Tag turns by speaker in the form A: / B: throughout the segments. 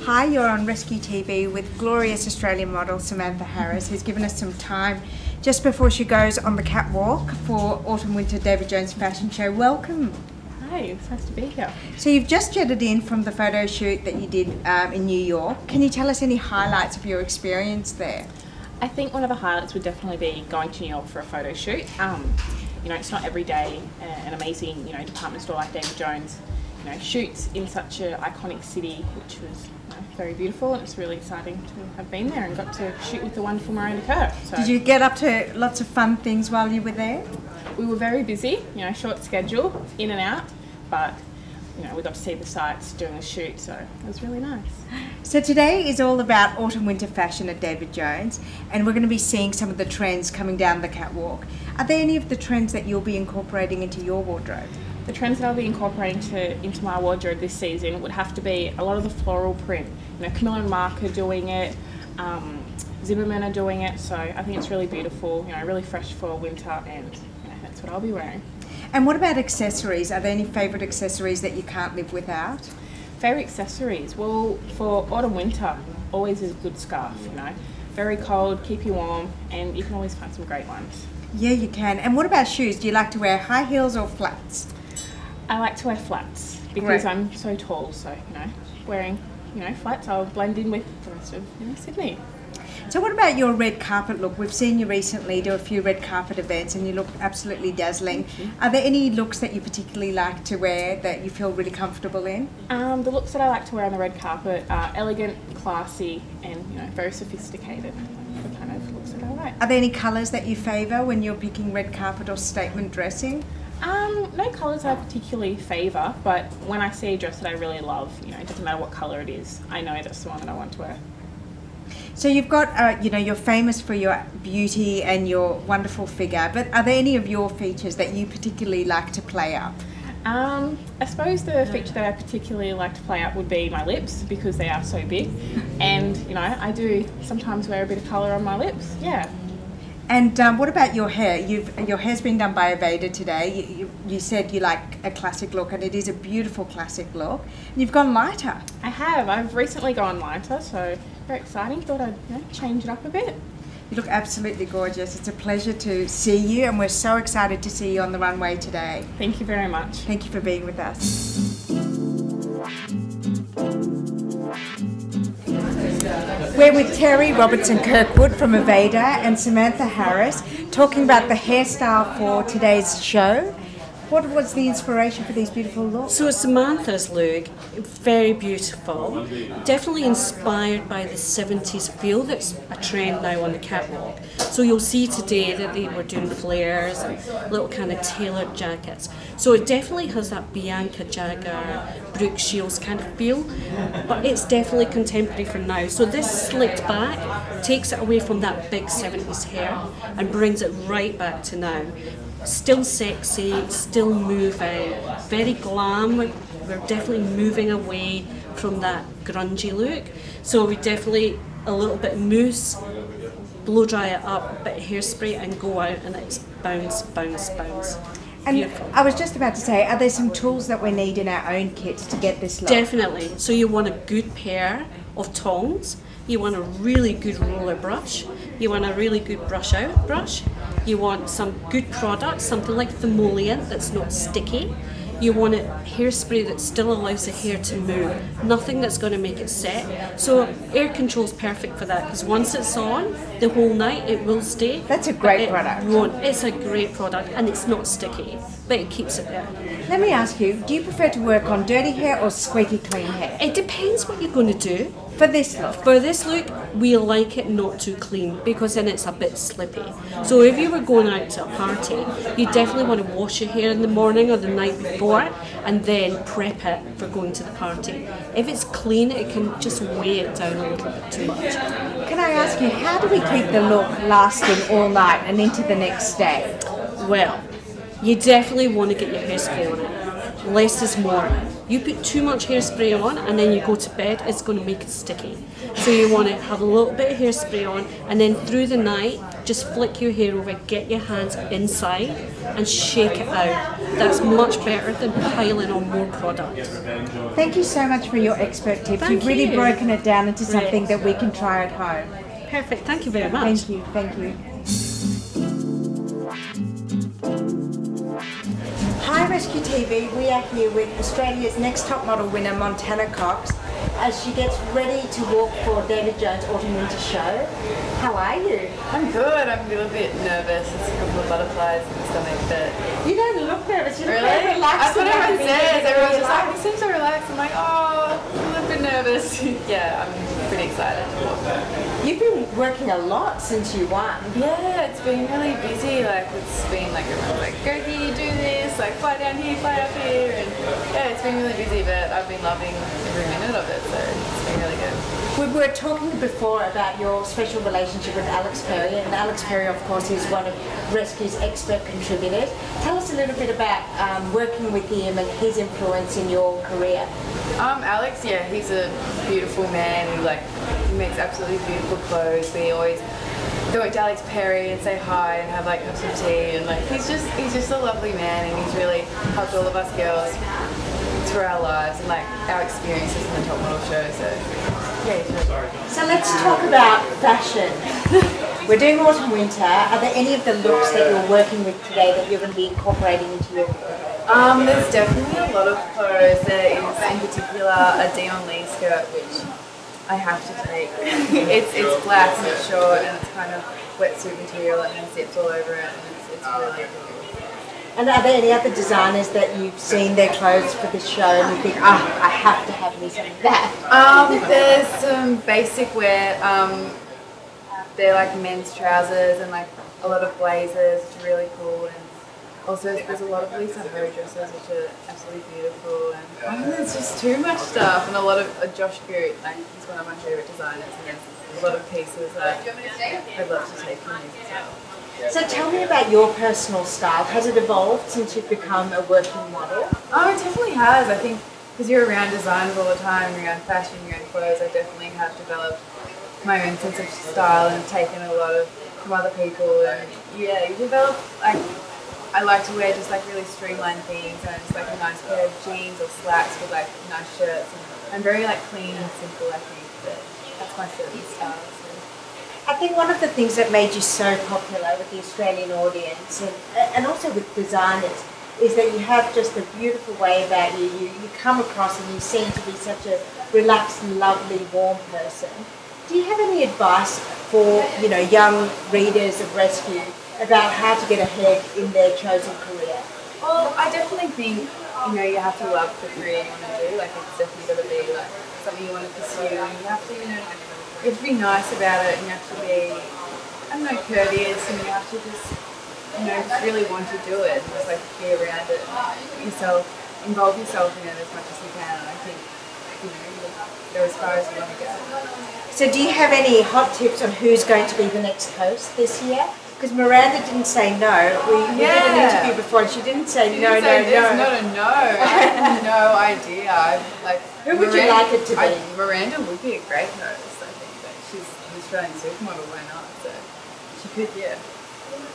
A: Hi, you're on Rescu TV with glorious Australian model Samantha Harris, who's given us some time just before she goes on the catwalk for Autumn-Winter David Jones Fashion Show. Welcome.
B: Hi, it's nice to be here.
A: So you've just jetted in from the photo shoot that you did in New York. Can you tell us any highlights of your experience there?
B: I think one of the highlights would definitely be going to New York for a photo shoot. You know, it's not every day an amazing, department store like David Jones, shoots in such an iconic city, which was very beautiful, and it's really exciting to have been there and got to shoot with the wonderful Miranda. So
A: did you get up to lots of fun things while you were there?
B: We were very busy, short schedule, in and out, but we got to see the sights during the shoot, so it was really nice.
A: So today is all about autumn-winter fashion at David Jones, and we're going to be seeing some of the trends coming down the catwalk. Are there any of the trends that you'll be incorporating into your wardrobe?
B: The trends that I'll be incorporating into my wardrobe this season would have to be a lot of the floral print. Camilla and Mark are doing it, Zimmerman are doing it, so I think it's really beautiful, really fresh for winter, and that's what I'll be wearing.
A: And what about accessories? Are there any favourite accessories that you can't live without?
B: Favourite accessories? Well, for autumn-winter, always is a good scarf, Very cold, keep you warm, and you can always find some great ones.
A: Yeah, you can. And what about shoes? Do you like to wear high heels or flats?
B: I like to wear flats because I'm so tall, so, wearing, flats, I'll blend in with the rest of Sydney.
A: So what about your red carpet look? We've seen you recently do a few red carpet events and you look absolutely dazzling. Are there any looks that you particularly like to wear that you feel really comfortable in?
B: The looks that I like to wear on the red carpet are elegant, classy, and very sophisticated. The kind of looks that I like.
A: Are there any colours that you favour when you're picking red carpet or statement dressing?
B: No colours I particularly favour, but when I see a dress that I really love, it doesn't matter what colour it is, I know that's the one that I want to wear.
A: So you've got, you're famous for your beauty and your wonderful figure, but are there any of your features that you particularly like to play up?
B: I suppose the feature that I particularly like to play up would be my lips, because they are so big, and I do sometimes wear a bit of colour on my lips, yeah.
A: And what about your hair? Your hair's been done by Aveda today. You said you like a classic look, and it is a beautiful classic look. And you've gone lighter.
B: I have. I've recently gone lighter, so very exciting. Thought I'd change it up a bit.
A: You look absolutely gorgeous. It's a pleasure to see you, and we're so excited to see you on the runway today.
B: Thank you very much.
A: Thank you for being with us. We're with Terry Robertson Kirkwood from Aveda and Samantha Harris talking about the hairstyle for today's show. What was the inspiration for these beautiful looks?
C: So Samantha's look, very beautiful, definitely inspired by the 70s feel that's a trend now on the catwalk. So you'll see today that they were doing flares and little kind of tailored jackets. So it definitely has that Bianca Jagger, Brooke Shields kind of feel, but it's definitely contemporary for now. So this slicked back takes it away from that big 70s hair and brings it right back to now. Still sexy, still moving, very glam. We're definitely moving away from that grungy look. So we definitely a little bit mousse, blow dry it up, a bit of hairspray and go out, and it's bounce, bounce, bounce.
A: And
C: beautiful.
A: I was just about to say, are there some tools that we need in our own kits to get this look?
C: Definitely. So you want a good pair of tongs. You want a really good roller brush. You want a really good brush out brush. You want some good product, something like Thimoleant that's not sticky. You want a hairspray that still allows the hair to move, nothing that's going to make it set. So air control is perfect for that, because once it's on the whole night it will stay.
A: That's a great product.
C: It's a great product, and it's not sticky, but it keeps it there.
A: Let me ask you, do you prefer to work on dirty hair or squeaky clean hair?
C: It depends what you're going to do.
A: For this look?
C: For this look, we like it not too clean, because then it's a bit slippy. So if you were going out to a party, you definitely want to wash your hair in the morning or the night before and then prep it for going to the party. If it's clean, it can just weigh it down a little bit too much.
A: Can I ask you, how do we keep the look lasting all night and into the next day?
C: Well, you definitely want to get your hairspray on it. Less is more. You put too much hairspray on and then you go to bed, it's going to make it sticky. So you want to have a little bit of hairspray on, and then through the night just flick your hair over, get your hands inside and shake it out. That's much better than piling on more product.
A: Thank you so much for your expert tips.
C: Thank
A: You've really
C: you.
A: broken it down into something
C: Great.
A: that we can try at home.
C: Perfect, thank you very much.
A: Thank you, thank you. Hi Rescu TV, we are here with Australia's Next Top Model winner Montana Cox as she gets ready to walk for David Jones' Autumn Winter Show. How are you?
D: I'm good. I'm a little bit nervous. There's a couple of butterflies in the stomach, but
A: You don't look nervous, you look
D: really,
A: very relaxed.
D: that's what everyone
A: about
D: says.
A: being
D: Everyone's just like,
A: relaxed.
D: "You seem so relaxed." I'm like, "Oh, I'm a little bit nervous." Yeah, I'm pretty excited to walk.
A: You've been working a lot since you won.
D: Yeah, it's been really busy. Like it's been like everyone's like, "Go here, do this," like fly down here, fly up here, and yeah, it's been really busy. But I've been loving every minute of it, so it's been really good.
A: We were talking before about your special relationship with Alex Perry, and Alex Perry, of course, is one of Rescu's expert contributors. Tell us a little bit about working with him and his influence in your career.
D: Alex, yeah, he's a beautiful man. He makes absolutely beautiful clothes. We always go to Alex Perry and say hi and have cups of tea, and he's just a lovely man, and he's really helped all of us girls through our lives and our experiences in the Top Model show. So yeah, he's really good.
A: So let's talk about fashion. We're doing autumn winter. Are there any of the looks that you're working with today that you're going to be incorporating into your
D: There's definitely a lot of clothes. There is in particular a Dion Lee skirt which I have to take. it's black and it's short and it's kind of wetsuit material and then zips all over it, and it's really good.
A: And are there any other designers that you've seen their clothes for the show and you think, I have to have me some of that?
D: There's some basic wear. They're men's trousers and a lot of blazers, which are really cool. And also there's a lot of Lisa Ho dresses, which are absolutely beautiful. And there's just too much stuff, and a lot of Josh Goot. He's one of my favourite designers, and there's a lot of pieces that I'd love to take from him as well.
A: So tell me about your personal style. Has it evolved since you've become a working model?
D: Oh, it definitely has. I think because you're around designers all the time, you're around fashion, you're around clothes, I definitely have developed my own sense of style and taken a lot of from other people. And yeah, you develop I like to wear just really streamlined things, and just a nice pair of jeans or slacks with nice shirts. And I'm very clean and simple. I think but that's my certain style. So.
A: I think one of the things that made you so popular with the Australian audience and also with designers is that you have just a beautiful way about you. You come across and you seem to be such a relaxed, lovely, warm person. Do you have any advice for young readers of Rescu about how to get ahead in their chosen career?
D: Well, I definitely think you have to love the career you want to do. It's definitely got to be something you want to pursue, and you have to you have to be nice about it, and you have to be courteous, and you have to just really want to do it, and just be around it, involve yourself in it as much as you can. And I think you go as far as you want to go.
A: So do you have any hot tips on who's going to be the next host this year? Because Miranda didn't say no. We did an interview before and she didn't say no.
D: There's not a no. I have no idea.
A: Who would you like it to be?
D: Miranda would be a great host, I think. But she's an Australian supermodel, why not? So she could,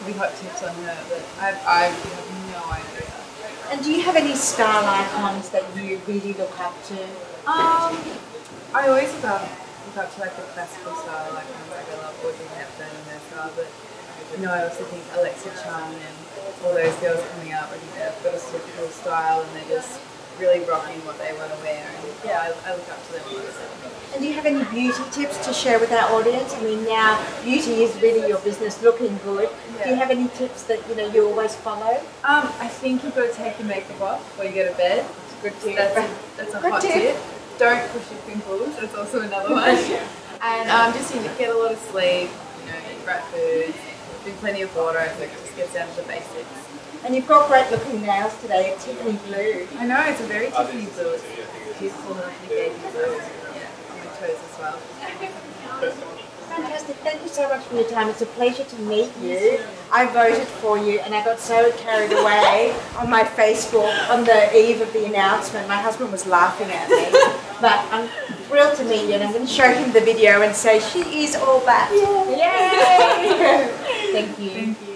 D: be hot tips on her. But I have no idea.
A: And do you have any style icons that you really look up to?
D: I always look up to the classical style, I love Audrey Hepburn and her style, but I also think Alexa Chung and all those girls coming up, I think they've got a super cool style and they're just really rocking what they want to wear, and I look up to them a lot.
A: And do you have any beauty tips to share with our audience? I mean, now beauty is really your business, looking good. Yeah. Do you have any tips that you always follow?
D: I think you've got to take your makeup off before you go to bed. It's a good tip. That's a hot tip. Don't push your pimples. That's also another one. And just get a lot of sleep. Eat right food. Drink plenty of water. So it just gets down to the basics.
A: And you've got great looking nails today, a Tiffany blue.
D: I know, it's a very Tiffany blue. It's beautiful, lovely baby blue. Yeah, on my toes as well.
A: Fantastic. Thank you so much for your time. It's a pleasure to meet you. I voted for you and I got so carried away on my Facebook on the eve of the announcement. My husband was laughing at me. But I'm thrilled to meet you, and I'm going to show him the video and say she is all that. Yay! Thank you.
D: Thank you.